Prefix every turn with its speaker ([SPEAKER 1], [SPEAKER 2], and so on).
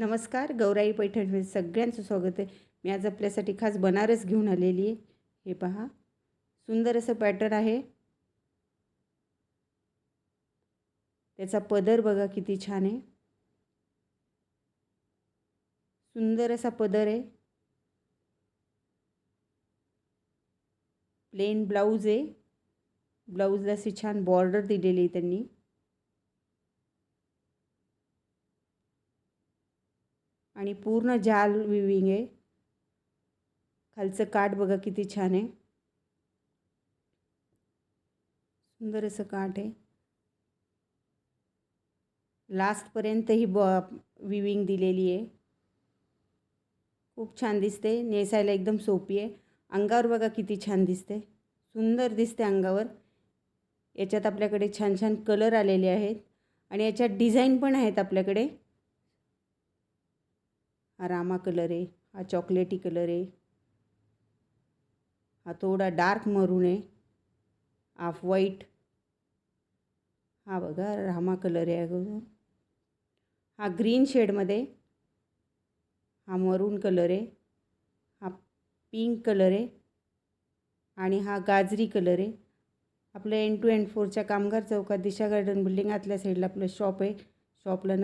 [SPEAKER 1] नमस्कार. गौराई पैठणमध्ये सगळ्यांचं स्वागत आहे. मी आज आपल्यासाठी खास बनारस घेऊन आलेली आहे. हे पहा, सुंदर असं पॅटर्न आहे. त्याचा पदर बघा किती छान आहे. सुंदर असा पदर आहे. प्लेन ब्लाऊज आहे. ब्लाऊजला अशी छान बॉर्डर दिलेली आहे त्यांनी. आणि पूर्ण जाल विविंग आहे. खालचं काठ बघा किती छान आहे. सुंदर असं काठ आहे. लास्टपर्यंत ही विविंग दिलेली आहे. खूप छान दिसते. नेसायला एकदम सोपी आहे. अंगावर बघा किती छान दिसते. सुंदर दिसते अंगावर. याच्यात आपल्याकडे छान छान कलर आलेले आहेत आणि याच्यात डिझाईन पण आहेत आपल्याकडे. हा रामा कलर आहे, हा चॉकलेटी कलर आहे, हा थोडा डार्क मरून आहे, ऑफ व्हाईट, हा बघा रामा कलर आहे अगोदर, हा ग्रीन शेडमध्ये, हा मरून कलर आहे, हा पिंक कलर आहे आणि हा गाजरी कलर आहे. आपलं N2N4च्या कामगार चौकात दिशा गार्डन बिल्डिंग आतल्या साईडला आपलं शॉप आहे. शॉपला